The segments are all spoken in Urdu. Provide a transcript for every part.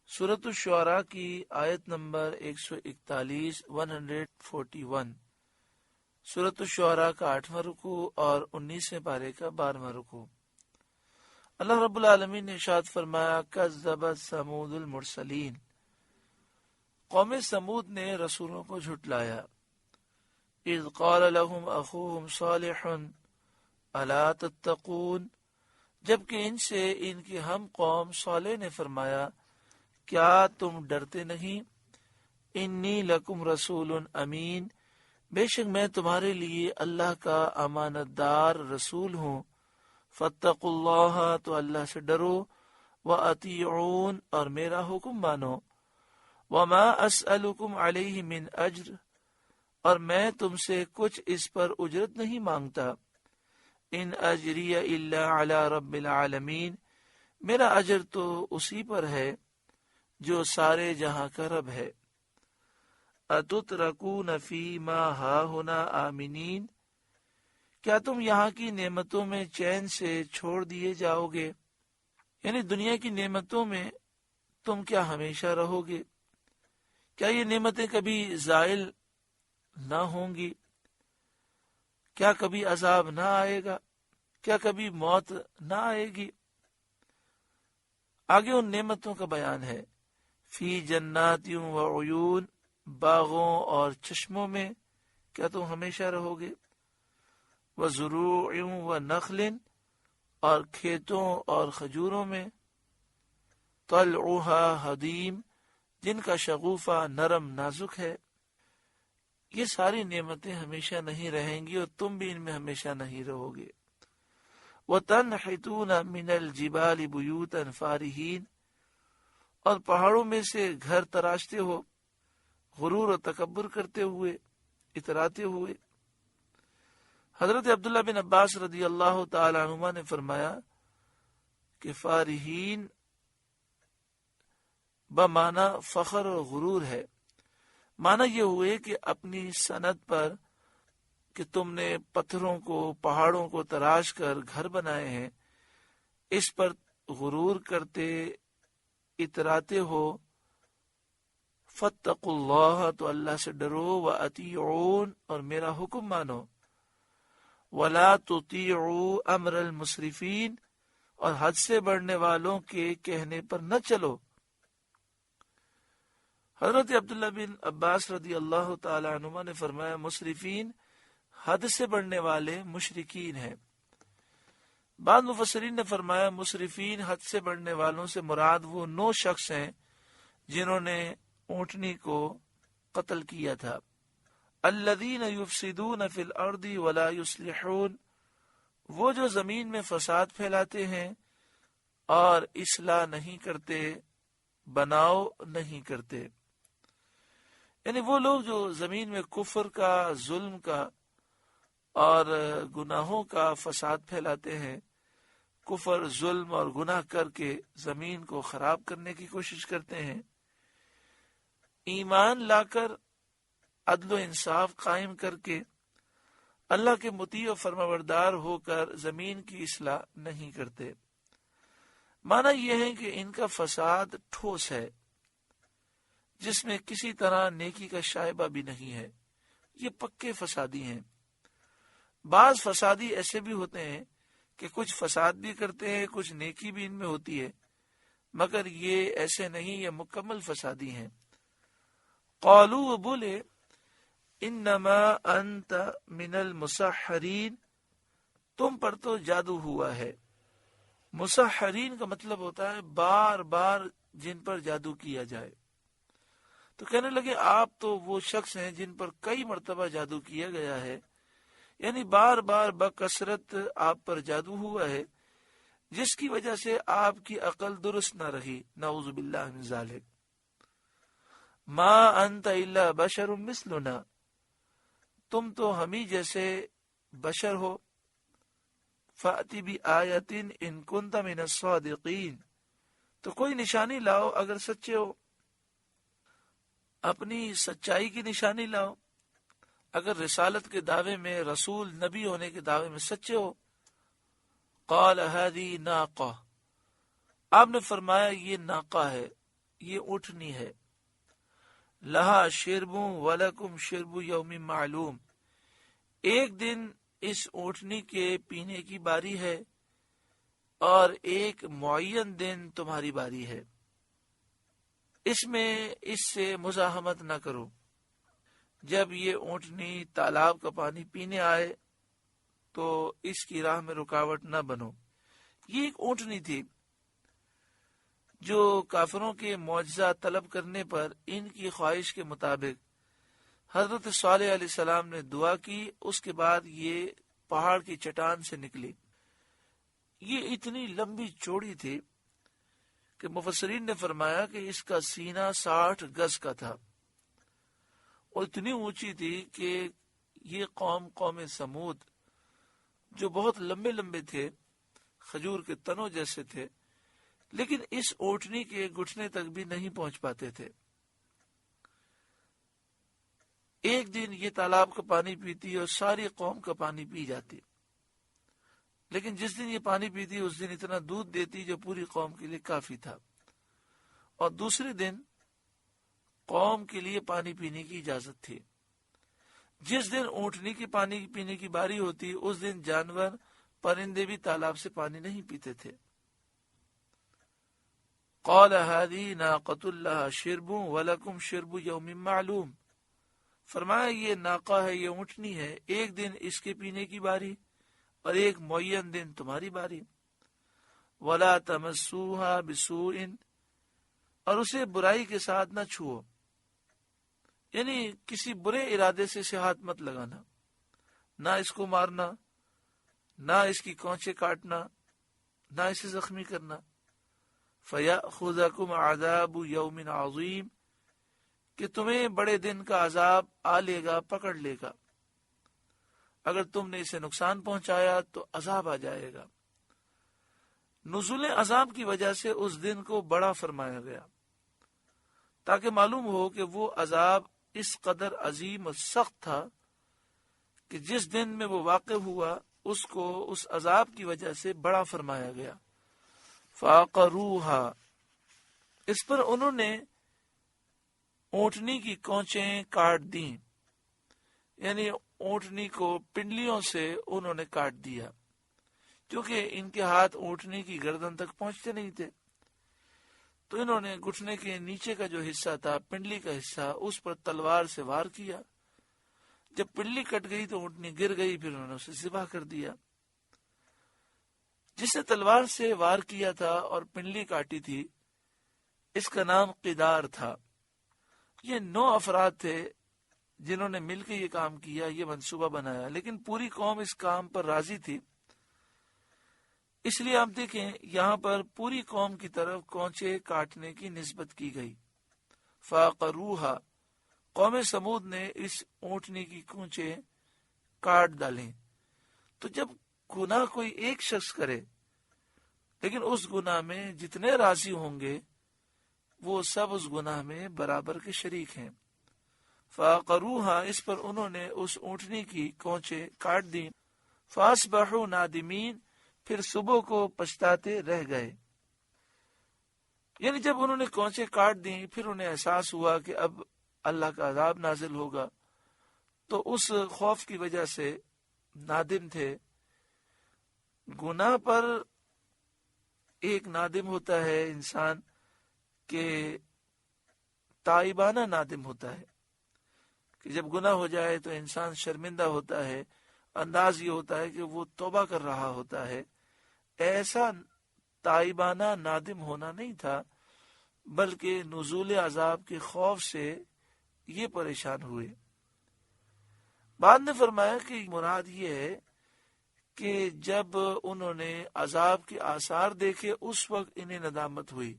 سورۃ الشعراء کی آیت نمبر 141 141۔ سورۃ الشعراء کا 8واں رکوع اور 19ویں پارے کا 12واں رکوع۔ اللہ رب العالمین نے ارشاد فرمایا کذبت ثمود المرسلین، قوم سمود نے رسولوں کو جھٹلایا۔ اذ قال لهم اخوهم صالح الا تتقون، جبکہ ان سے ان کی ہم قوم صالح نے فرمایا کیا تم ڈرتے نہیں؟ انی لکم رسول امین، بے شک میں تمہارے لیے اللہ کا امانت دار رسول ہوں۔ فاتقوا اللہ، تو اللہ سے ڈرو، واطیعون، اور میرا حکم مانو۔ وما اسألکم علیہ من اجر، اور میں تم سے کچھ اس پر اجرت نہیں مانگتا۔ ان اجری الا علی رب العالمین، میرا اجر تو اسی پر ہے جو سارے جہاں کا رب ہے۔ اتترکون فی ما ہاہنا آمنین، کیا تم یہاں کی نعمتوں میں چین سے چھوڑ دیے جاؤ گے؟ یعنی دنیا کی نعمتوں میں تم کیا ہمیشہ رہو گے؟ کیا یہ نعمتیں کبھی زائل نہ ہوں گی؟ کیا کبھی عذاب نہ آئے گا؟ کیا کبھی موت نہ آئے گی؟ آگے ان نعمتوں کا بیان ہے۔ فی جنات و عیون، باغوں اور چشموں میں کیا تم ہمیشہ رہو گے؟ وزروع و نخل، اور کھیتوں اور کھجوروں میں۔ طلعها حدیم، جن کا شگوفہ نرم نازک ہے۔ یہ ساری نعمتیں ہمیشہ نہیں رہیں گی اور تم بھی ان میں ہمیشہ نہیں رہو گے۔ وَتَنْحِتُونَ مِنَ الْجِبَالِ بُيُوتًا فَارِحِينَ، اور پہاڑوں میں سے گھر تراشتے ہو غرور و تکبر کرتے ہوئے، اتراتے ہوئے۔ حضرت عبداللہ بن عباس رضی اللہ تعالی عنہما نے فرمایا کہ فارحین بمعنی فخر و غرور ہے۔ معنی یہ ہوئے کہ اپنی صنعت پر کہ تم نے پتھروں کو، پہاڑوں کو تراش کر گھر بنائے ہیں، اس پر غرور کرتے اتراتے ہو۔ فاتقوا اللہ، تو اللہ سے ڈرو، واطیعون، اور میرا حکم مانو۔ ولا تطیعوا امر المسرفین، اور حد سے بڑھنے والوں کے کہنے پر نہ چلو۔ حضرت عبداللہ بن عباس رضی اللہ تعالی عنہما نے فرمایا مسرفین حد سے بڑھنے والے مشرکین ہیں۔ بعض مفسرین نے فرمایا مسرفین حد سے بڑھنے والوں سے مراد وہ 9 شخص ہیں جنہوں نے اونٹنی کو قتل کیا تھا۔ الذین یفسدون فی الارض ولا یصلحون، وہ جو زمین میں فساد پھیلاتے ہیں اور اصلاح نہیں کرتے، بناؤ نہیں کرتے۔ یعنی وہ لوگ جو زمین میں کفر کا، ظلم کا اور گناہوں کا فساد پھیلاتے ہیں، کفر، ظلم اور گناہ کر کے زمین کو خراب کرنے کی کوشش کرتے ہیں، ایمان لا کر عدل و انصاف قائم کر کے اللہ کے مطیع و فرمانبردار ہو کر زمین کی اصلاح نہیں کرتے۔ معنی یہ ہے کہ ان کا فساد ٹھوس ہے، جس میں کسی طرح نیکی کا شائبہ بھی نہیں ہے۔ یہ پکے فسادی ہیں۔ بعض فسادی ایسے بھی ہوتے ہیں کہ کچھ فساد بھی کرتے ہیں، کچھ نیکی بھی ان میں ہوتی ہے، مگر یہ ایسے نہیں، یہ مکمل فسادی ہیں۔ قالوا، وہ بولے، انما انت من المسحرین، تم پر تو جادو ہوا ہے۔ مسحرین کا مطلب ہوتا ہے بار بار جن پر جادو کیا جائے۔ تو کہنے لگے آپ تو وہ شخص ہیں جن پر کئی مرتبہ جادو کیا گیا ہے، یعنی بار بار بکثرت آپ پر جادو ہوا ہے، جس کی وجہ سے آپ کی عقل درست نہ رہی، نعوذ باللہ من ذالک۔ ما انت الا بشر مثلنا، تم تو ہمیں جیسے بشر ہو۔ فأتی بآیۃ ان کنت من الصادقین، تو کوئی نشانی لاؤ اگر سچے ہو، اپنی سچائی کی نشانی لاؤ، اگر رسالت کے دعوے میں، رسول نبی ہونے کے دعوے میں سچے ہو۔ قال هذه ناقہ، آپ نے فرمایا یہ ناقہ ہے، یہ اونٹنی ہے، لہا شرب ولکم شرب یوم معلوم، ایک دن اس اونٹنی کے پینے کی باری ہے اور ایک معین دن تمہاری باری ہے، اس میں اس سے مزاحمت نہ کرو۔ جب یہ اونٹنی تالاب کا پانی پینے آئے تو اس کی راہ میں رکاوٹ نہ بنو۔ یہ ایک اونٹنی تھی جو کافروں کے معجزہ طلب کرنے پر ان کی خواہش کے مطابق حضرت صالح علیہ السلام نے دعا کی، اس کے بعد یہ پہاڑ کی چٹان سے نکلی۔ یہ اتنی لمبی چوڑی تھی کہ مفسرین نے فرمایا کہ اس کا سینہ 60 گز کا تھا، اور اتنی اونچی تھی کہ یہ قوم سمود جو بہت لمبے لمبے تھے، کھجور کے تنوں جیسے تھے، لیکن اس اونٹنی کے گھٹنے تک بھی نہیں پہنچ پاتے تھے۔ ایک دن یہ تالاب کا پانی پیتی اور ساری قوم کا پانی پی جاتی، لیکن جس دن یہ پانی پیتی اس دن اتنا دودھ دیتی جو پوری قوم کے لیے کافی تھا، اور دوسرے دن قوم کے لیے پانی پینے کی اجازت تھی۔ جس دن اونٹنی کی پانی پینے کی باری ہوتی اس دن جانور پرندے بھی تالاب سے پانی نہیں پیتے تھے۔ قال هذه ناقۃ لها شرب ولکم شرب یوم معلوم، فرمایا یہ ناقہ ہے، یہ اونٹنی ہے، ایک دن اس کے پینے کی باری اور ایک معین دن تمہاری باری۔ ولا تمسوها بسوء، اور اسے برائی کے ساتھ نہ چھوؤ، یعنی کسی برے ارادے سے اسے ہاتھ مت لگانا، نہ اس کو مارنا، نہ اس کی کونچے کاٹنا، نہ اسے زخمی کرنا۔ فَيَأْخُذَكُمْ عَذَابُ يَوْمٍ عَظِيمٍ، کہ تمہیں بڑے دن کا عذاب آ لے گا، پکڑ لے گا۔ اگر تم نے اسے نقصان پہنچایا تو عذاب آ جائے گا۔ نزول عذاب کی وجہ سے اس دن کو بڑا فرمایا گیا تاکہ معلوم ہو کہ وہ عذاب اس قدر عظیم اور سخت تھا کہ جس دن میں وہ واقع ہوا اس کو اس عذاب کی وجہ سے بڑا فرمایا گیا۔ فَعَقَرُوهَا، اس پر انہوں نے اونٹنی کی کونچیں کاٹ دیں، یعنی اونٹنی کو پنڈلیوں سے انہوں نے کاٹ دیا، کیونکہ ان کے ہاتھ اونٹنی کی گردن تک پہنچتے نہیں تھے، تو انہوں نے گھٹنے کے نیچے کا جو حصہ تھا، پنڈلی کا حصہ، اس پر تلوار سے وار کیا۔ جب پنڈلی کٹ گئی تو اونٹنی گر گئی، پھر انہوں نے اسے ذبح کر دیا۔ جسے تلوار سے وار کیا تھا اور پنڈلی کاٹی تھی اس کا نام قدار تھا۔ یہ 9 افراد تھے جنہوں نے مل کے یہ کام کیا، یہ منصوبہ بنایا، لیکن پوری قوم اس کام پر راضی تھی، اس لیے آپ دیکھیں یہاں پر پوری قوم کی طرف کونچے کاٹنے کی نسبت کی گئی۔ فَعَقَرُوهَا، قوم سمود نے اس اونٹنی کی کونچے کاٹ ڈالیں۔ تو جب گناہ کوئی ایک شخص کرے لیکن اس گناہ میں جتنے راضی ہوں گے وہ سب اس گناہ میں برابر کے شریک ہیں۔ فَعَقَرُوهَا، اس پر انہوں نے اس اونٹنی کی کونچے کاٹ دیں۔ فَأَصْبَحُوا نَادِمِينَ، پھر صبح کو پچھتاتے رہ گئے۔ یعنی جب انہوں نے کونچے کاٹ دیں پھر انہیں احساس ہوا کہ اب اللہ کا عذاب نازل ہوگا، تو اس خوف کی وجہ سے نادم تھے۔ گناہ پر ایک نادم ہوتا ہے انسان کہ تائبانہ نادم ہوتا ہے، کہ جب گناہ ہو جائے تو انسان شرمندہ ہوتا ہے، انداز یہ ہوتا ہے کہ وہ توبہ کر رہا ہوتا ہے۔ ایسا تائبانہ نادم ہونا نہیں تھا، بلکہ نزول عذاب کے خوف سے یہ پریشان ہوئے۔ بعد نے فرمایا کہ مراد یہ ہے کہ جب انہوں نے عذاب کے آثار دیکھے اس وقت انہیں ندامت ہوئی،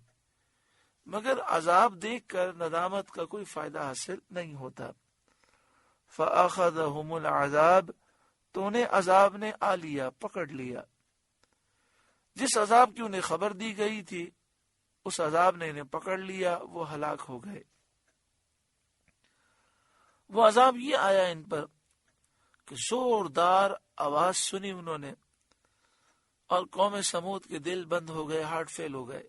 مگر عذاب دیکھ کر ندامت کا کوئی فائدہ حاصل نہیں ہوتا۔ فَأَخَذَهُمُ الْعَذَابُ، تو انہیں عذاب نے آ لیا، پکڑ لیا۔ جس عذاب کی انہیں خبر دی گئی تھی اس عذاب نے انہیں پکڑ لیا، وہ ہلاک ہو گئے۔ وہ عذاب یہ آیا ان پر کہ زوردار آواز سنی انہوں نے، اور قوم سمود کے دل بند ہو گئے، ہارٹ فیل ہو گئے۔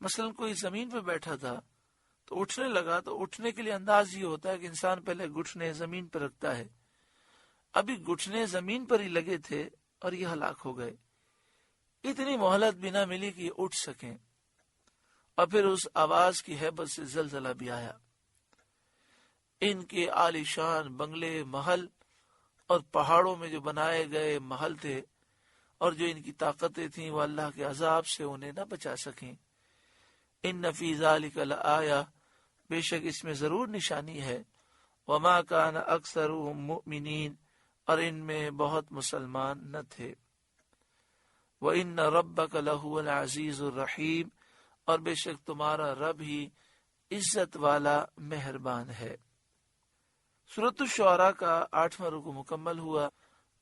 مثلا کوئی زمین پہ بیٹھا تھا تو اٹھنے لگا، تو اٹھنے کے لیے انداز یہ ہوتا ہے کہ انسان پہلے گھٹنے زمین پر رکھتا ہے. ابھی گھٹنے زمین پر ہی لگے تھے اور یہ ہلاک ہو گئے. اتنی مہلت بھی نہ ملی کہ یہ اٹھ سکیں، اور پھر اس آواز کی ہیبت سے زلزلہ بھی آیا. ان کے عالی شان بنگلے، محل اور پہاڑوں میں جو بنائے گئے محل تھے، اور جو ان کی طاقتیں تھیں، وہ اللہ کے عذاب سے انہیں نہ بچا سکیں. ان فی ذلک لآیہ، بے شک اس میں ضرور نشانی ہے. وما کان اکثرهم مؤمنین، اور ان میں بہت مسلمان نہ تھے. وان ربک لہو العزیز الرحیم، اور بے شک تمہارا رب ہی عزت والا مہربان ہے. سورۃ الشعراء کا 8واں رکوع مکمل ہوا.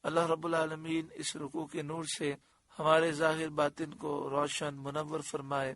اللہ رب العالمین اس رکوع کے نور سے ہمارے ظاہر باطن کو روشن منور فرمائے.